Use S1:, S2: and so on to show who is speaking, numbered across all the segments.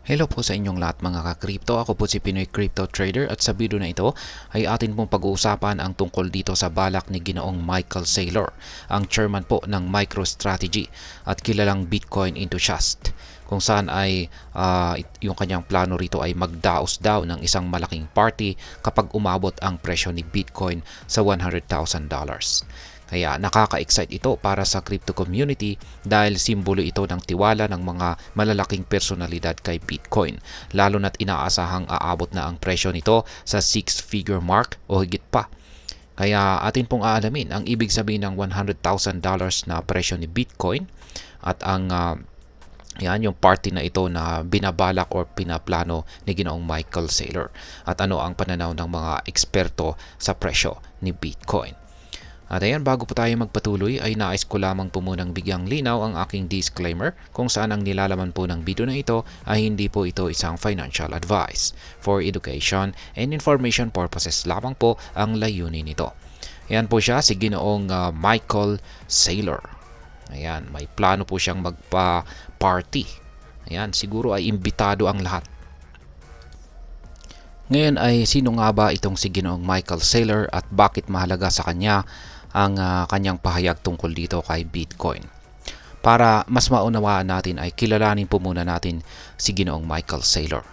S1: Hello po sa inyong lahat mga ka-crypto. Ako po si Pinoy Crypto Trader at sa video na ito ay atin pong pag-uusapan ang tungkol dito sa balak ni Ginoong Michael Saylor, ang chairman po ng MicroStrategy at kilalang Bitcoin enthusiast, kung saan ay yung kanyang plano rito ay magdaos daw ng isang malaking party kapag umabot ang presyo ni Bitcoin sa $100,000. Kaya nakaka-excite ito para sa crypto community dahil simbolo ito ng tiwala ng mga malalaking personalidad kay Bitcoin, lalo na't inaasahang aabot na ang presyo nito sa 6-figure mark o higit pa. Kaya atin pong aalamin ang ibig sabihin ng $100,000 na presyo ni Bitcoin at ang yung party na ito na binabalak or pinaplano ni Ginoong Michael Saylor at ano ang pananaw ng mga eksperto sa presyo ni Bitcoin. At ayan, bago po tayo magpatuloy ay nais ko lamang po munang bigyang linaw ang aking disclaimer kung saan ang nilalaman po ng video na ito ay hindi po ito isang financial advice. For education and information purposes lamang po ang layunin nito. Ayan po siya, si Ginoong Michael Saylor. Ayan, may plano po siyang magpa-party. Ayan, siguro ay imbitado ang lahat. Ngayon ay sino nga ba itong si Ginoong Michael Saylor at bakit mahalaga sa kanya ang kanyang pahayag tungkol dito kay Bitcoin? Para mas maunawaan natin ay kilalanin po muna natin si Ginoong Michael Saylor.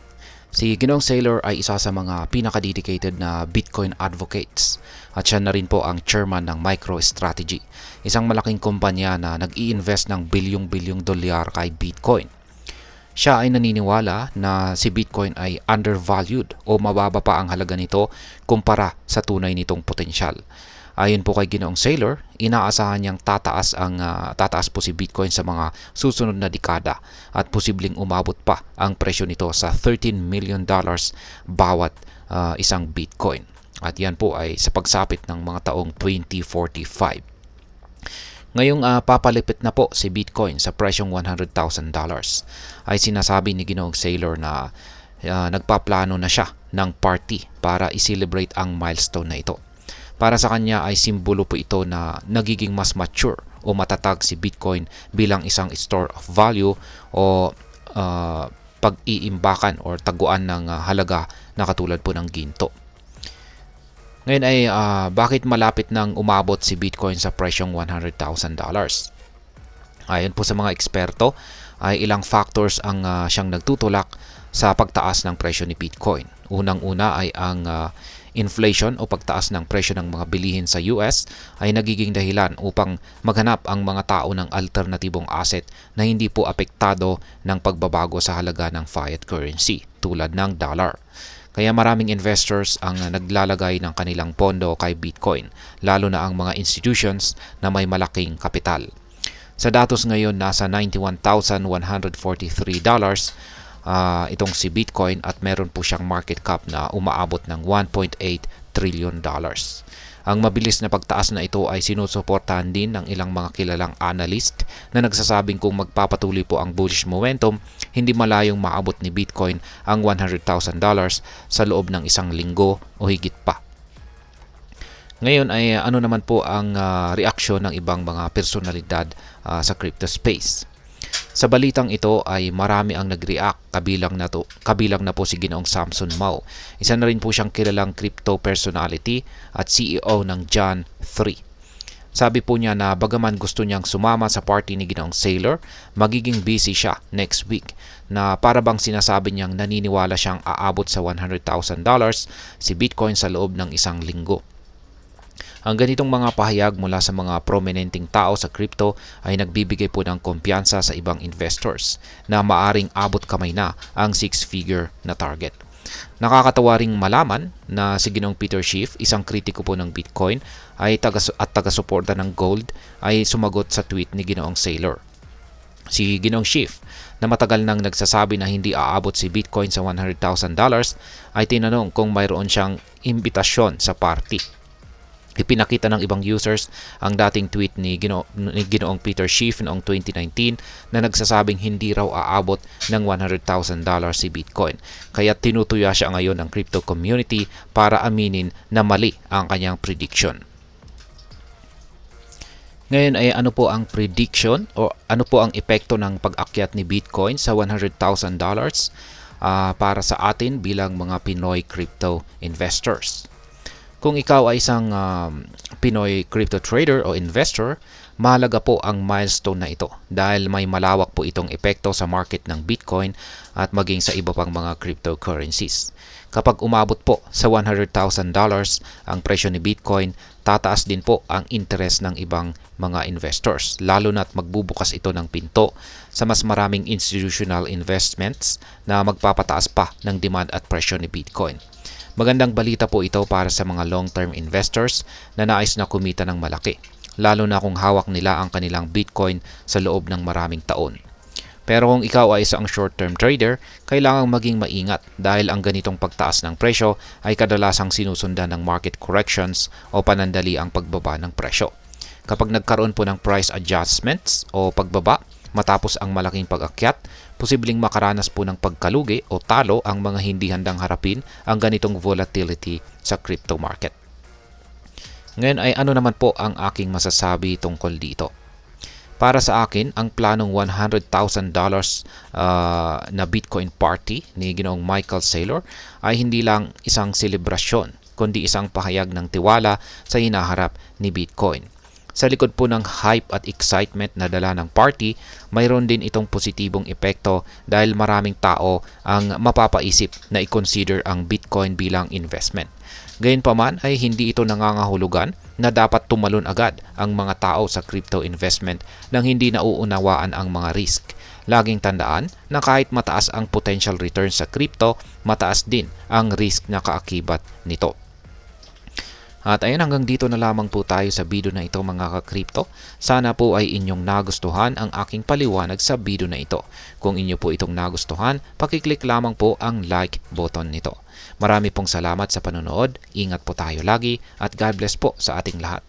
S1: Si Ginoong Saylor ay isa sa mga pinaka-dedicated na Bitcoin advocates at siya na rin po ang chairman ng MicroStrategy, isang malaking kumpanya na nag-i-invest ng bilyong-bilyong dolyar kay Bitcoin. Siya ay naniniwala na si Bitcoin ay undervalued o mababa pa ang halaga nito kumpara sa tunay nitong potensyal. Ayon po kay Ginoong Saylor, inaasahan niyang tataas po si Bitcoin sa mga susunod na dekada at posibleng umabot pa ang presyo nito sa $13 million bawat isang Bitcoin. At yan po ay sa pagsapit ng mga taong 2045. Ngayong papalipit na po si Bitcoin sa presyong $100,000 ay sinasabi ni Ginoong Saylor na nagpaplano na siya ng party para i-celebrate ang milestone na ito. Para sa kanya ay simbolo po ito na nagiging mas mature o matatag si Bitcoin bilang isang store of value o pag-iimbakan o taguan ng halaga na katulad po ng ginto. Ngayon ay bakit malapit nang umabot si Bitcoin sa presyong $100,000? Ayon po sa mga eksperto ay ilang factors ang siyang nagtutulak sa pagtaas ng presyo ni Bitcoin. Unang-una ay ang inflation o pagtaas ng presyo ng mga bilihin sa US ay nagiging dahilan upang maghanap ang mga tao ng alternatibong asset na hindi po apektado ng pagbabago sa halaga ng fiat currency tulad ng dollar. Kaya maraming investors ang naglalagay ng kanilang pondo kay Bitcoin, lalo na ang mga institutions na may malaking kapital. Sa datos ngayon, nasa $91,143 itong si Bitcoin at meron po siyang market cap na umaabot ng $1.8 trillion. Ang mabilis na pagtaas na ito ay sinusuportahan din ng ilang mga kilalang analyst na nagsasabing kung magpapatuloy po ang bullish momentum, hindi malayong maabot ni Bitcoin ang $100,000 sa loob ng isang linggo o higit pa. Ngayon ay ano naman po ang reaksyon ng ibang mga personalidad sa crypto space? Sa balitang ito ay marami ang nag-react, kabilang na po si Ginoong Samson Mow. Isa na rin po siyang kilalang crypto personality at CEO ng Jan3. Sabi po niya na bagaman gusto niyang sumama sa party ni Ginoong Saylor, magiging busy siya next week, na para bang sinasabi niyang naniniwala siyang aabot sa $100,000 si Bitcoin sa loob ng isang linggo. Ang ganitong mga pahayag mula sa mga prominenteng tao sa crypto ay nagbibigay po ng kumpiyansa sa ibang investors na maaring abot kamay na ang 6-figure na target. Nakakatawa ring malaman na si Ginoong Peter Schiff, isang kritiko po ng Bitcoin at taga-suporta ng gold, ay sumagot sa tweet ni Ginoong Saylor. Si Ginoong Schiff, na matagal nang nagsasabi na hindi aabot si Bitcoin sa $100,000, ay tinanong kung mayroon siyang imbitasyon sa party. Ipinakita ng ibang users ang dating tweet ni Ginoong Peter Schiff noong 2019 na nagsasabing hindi raw aabot ng $100,000 si Bitcoin. Kaya tinutuya siya ngayon ng crypto community para aminin na mali ang kanyang prediction. Ngayon ay ano po ang prediction o ano po ang epekto ng pag-akyat ni Bitcoin sa $100,000? para sa atin bilang mga Pinoy crypto investors. Kung ikaw ay isang Pinoy crypto trader o investor, mahalaga po ang milestone na ito dahil may malawak po itong epekto sa market ng Bitcoin at maging sa iba pang mga cryptocurrencies. Kapag umabot po sa $100,000 ang presyo ni Bitcoin, tataas din po ang interest ng ibang mga investors, lalo na't magbubukas ito ng pinto sa mas maraming institutional investments na magpapataas pa ng demand at presyo ni Bitcoin. Magandang balita po ito para sa mga long-term investors na nais na kumita ng malaki, lalo na kung hawak nila ang kanilang Bitcoin sa loob ng maraming taon. Pero kung ikaw ay isang short-term trader, kailangang maging maingat dahil ang ganitong pagtaas ng presyo ay kadalasang sinusundan ng market corrections o panandali ang pagbaba ng presyo. Kapag nagkaroon po ng price adjustments o pagbaba matapos ang malaking pag-akyat, posibleng makaranas po ng pagkalugi o talo ang mga hindi handang harapin ang ganitong volatility sa crypto market. Ngayon ay ano naman po ang aking masasabi tungkol dito? Para sa akin, ang planong $100,000 na Bitcoin party ni Ginoong Michael Saylor ay hindi lang isang selebrasyon, kundi isang pahayag ng tiwala sa hinaharap ni Bitcoin. Sa likod po ng hype at excitement na dala ng party, mayroon din itong positibong epekto dahil maraming tao ang mapapaisip na i-consider ang Bitcoin bilang investment. Gayunpaman ay hindi ito nangangahulugan na dapat tumalon agad ang mga tao sa crypto investment nang hindi nauunawaan ang mga risk. Laging tandaan na kahit mataas ang potential return sa crypto, mataas din ang risk na kaakibat nito. At ayun, hanggang dito na lamang po tayo sa video na ito mga ka-crypto. Sana po ay inyong nagustuhan ang aking paliwanag sa video na ito. Kung inyo po itong nagustuhan, pakiclick lamang po ang like button nito. Marami pong salamat sa panonood, ingat po tayo lagi at God bless po sa ating lahat.